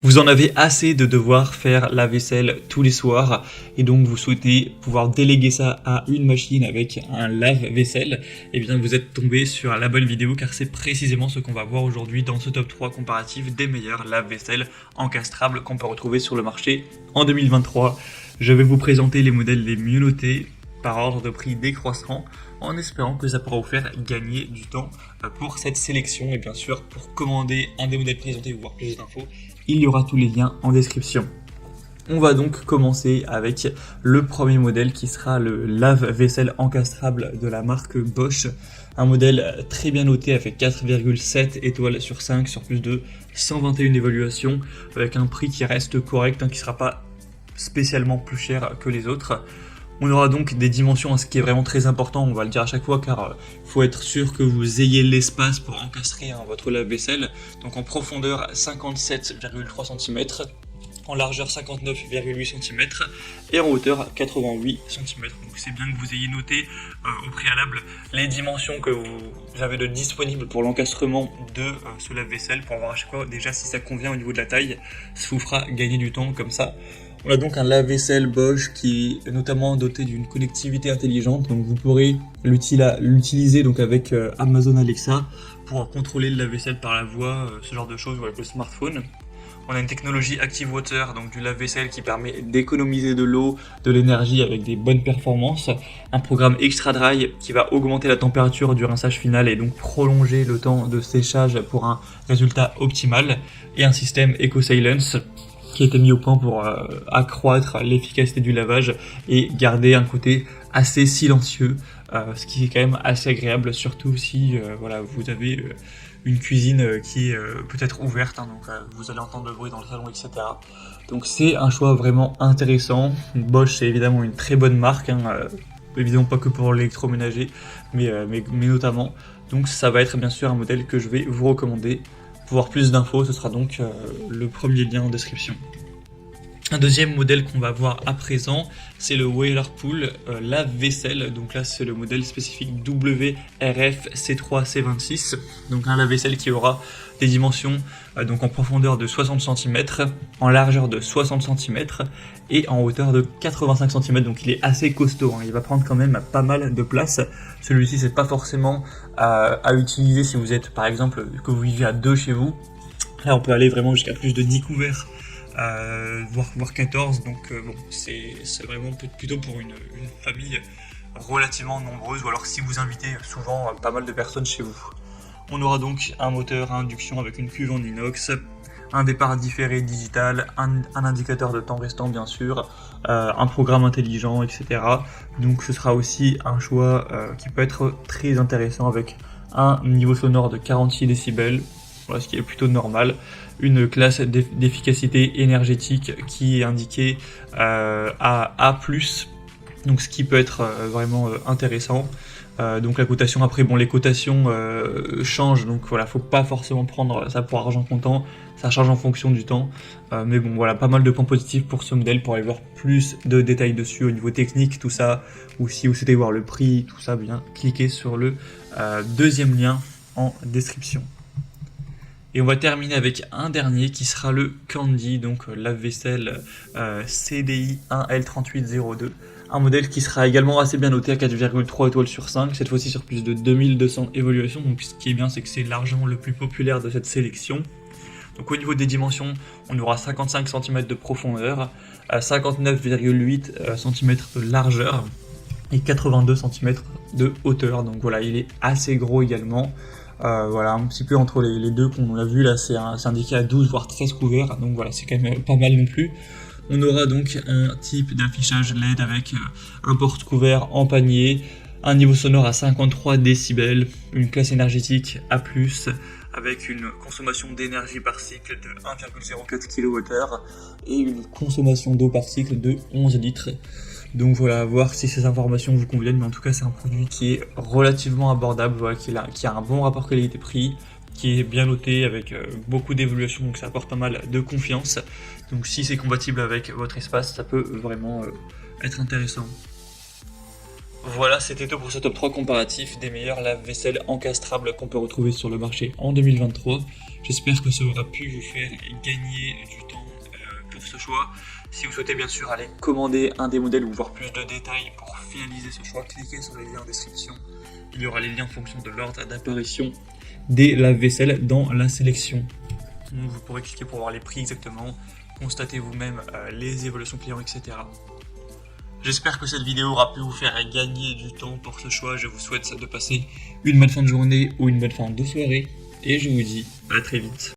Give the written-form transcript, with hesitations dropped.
Vous en avez assez de devoir faire la vaisselle tous les soirs et donc vous souhaitez pouvoir déléguer ça à une machine avec un lave-vaisselle. Et bien vous êtes tombé sur la bonne vidéo car c'est précisément ce qu'on va voir aujourd'hui dans ce top 3 comparatif des meilleurs lave-vaisselle encastrables qu'on peut retrouver sur le marché en 2023. Je vais vous présenter les modèles les mieux notés par ordre de prix décroissant en espérant que ça pourra vous faire gagner du temps pour cette sélection. Et bien sûr, pour commander un des modèles présentés ou voir plus d'infos, il y aura tous les liens en description. On va donc commencer avec le premier modèle qui sera le lave-vaisselle encastrable de la marque Bosch. Un modèle très bien noté avec 4,7 étoiles sur 5 sur plus de 121 évaluations avec un prix qui reste correct, qui ne sera pas spécialement plus cher que les autres. On aura donc des dimensions, ce qui est vraiment très important, on va le dire à chaque fois, car il faut être sûr que vous ayez l'espace pour encastrer votre lave-vaisselle. Donc en profondeur 57,3 cm, en largeur 59,8 cm et en hauteur 88 cm. Donc c'est bien que vous ayez noté au préalable les dimensions que vous avez de disponibles pour l'encastrement de ce lave-vaisselle pour voir à chaque fois déjà si ça convient au niveau de la taille. Ça vous fera gagner du temps comme ça. On a donc un lave-vaisselle Bosch qui est notamment doté d'une connectivité intelligente, donc vous pourrez l'utiliser donc avec Amazon Alexa pour contrôler le lave-vaisselle par la voix, ce genre de choses, ou avec le smartphone. On a une technologie Active Water, donc du lave-vaisselle qui permet d'économiser de l'eau, de l'énergie avec des bonnes performances. Un programme Extra Dry qui va augmenter la température du rinçage final et donc prolonger le temps de séchage pour un résultat optimal. Et un système Eco Silence qui a été mis au point pour accroître l'efficacité du lavage et garder un côté assez silencieux, ce qui est quand même assez agréable, surtout si vous avez une cuisine qui est peut-être ouverte, donc vous allez entendre le bruit dans le salon, etc. Donc c'est un choix vraiment intéressant. Bosch, c'est évidemment une très bonne marque, évidemment pas que pour l'électroménager, mais notamment. Donc ça va être bien sûr un modèle que je vais vous recommander. Pour voir plus d'infos, ce sera donc le premier lien en description. Un deuxième modèle qu'on va voir à présent, c'est le Whirlpool lave-vaisselle. Donc là, c'est le modèle spécifique WRF C3-C26. Donc un lave-vaisselle qui aura des dimensions donc en profondeur de 60 cm, en largeur de 60 cm et en hauteur de 85 cm. Donc il est assez costaud, il va prendre quand même pas mal de place. Celui-ci, c'est pas forcément à utiliser si vous êtes, par exemple, que vous vivez à 2 chez vous. Là, on peut aller vraiment jusqu'à plus de 10 couverts. Voire 14, donc c'est vraiment plutôt pour une famille relativement nombreuse, ou alors si vous invitez souvent pas mal de personnes chez vous. On aura donc un moteur à induction avec une cuve en inox, un départ différé digital, un indicateur de temps restant bien sûr, un programme intelligent, etc. Donc ce sera aussi un choix qui peut être très intéressant avec un niveau sonore de 46 décibels, ce qui est plutôt normal. Une classe d'efficacité énergétique qui est indiquée à A+, donc ce qui peut être vraiment intéressant. Donc la cotation, après les cotations changent, donc faut pas forcément prendre ça pour argent comptant, ça change en fonction du temps, mais pas mal de points positifs pour ce modèle. Pour aller voir plus de détails dessus au niveau technique, tout ça, ou si vous souhaitez voir le prix, tout ça, bien cliquez sur le deuxième lien en description. Et on va terminer avec un dernier qui sera le Candy, donc lave-vaisselle CDI 1L3802. Un modèle qui sera également assez bien noté à 4,3 étoiles sur 5, cette fois-ci sur plus de 2200 évaluations. Donc ce qui est bien, c'est que c'est largement le plus populaire de cette sélection. Donc au niveau des dimensions, on aura 55 cm de profondeur, 59,8 cm de largeur et 82 cm de hauteur. Donc voilà, il est assez gros également. Un petit peu entre les deux qu'on a vu là, c'est indiqué à 12 voire 13 couverts, donc voilà, c'est quand même pas mal non plus. On aura donc un type d'affichage LED avec un porte-couvert en panier, un niveau sonore à 53 décibels, une classe énergétique A+, avec une consommation d'énergie par cycle de 1,04 kWh et une consommation d'eau par cycle de 11 litres. Donc voilà, à voir si ces informations vous conviennent, mais en tout cas c'est un produit qui est relativement abordable, qui a un bon rapport qualité-prix, qui est bien noté avec beaucoup d'évaluation, donc ça apporte pas mal de confiance. Donc si c'est compatible avec votre espace, ça peut vraiment être intéressant. Voilà, c'était tout pour ce top 3 comparatif des meilleurs lave-vaisselle encastrables qu'on peut retrouver sur le marché en 2023. J'espère que ça aura pu vous faire gagner du temps pour ce choix. Si vous souhaitez bien sûr aller commander un des modèles ou voir plus de détails pour finaliser ce choix, cliquez sur les liens en description. Il y aura les liens en fonction de l'ordre d'apparition des lave-vaisselle dans la sélection. Donc vous pourrez cliquer pour voir les prix exactement, constater vous-même les évolutions clients, etc. J'espère que cette vidéo aura pu vous faire gagner du temps pour ce choix. Je vous souhaite de passer une bonne fin de journée ou une bonne fin de soirée. Et je vous dis à très vite.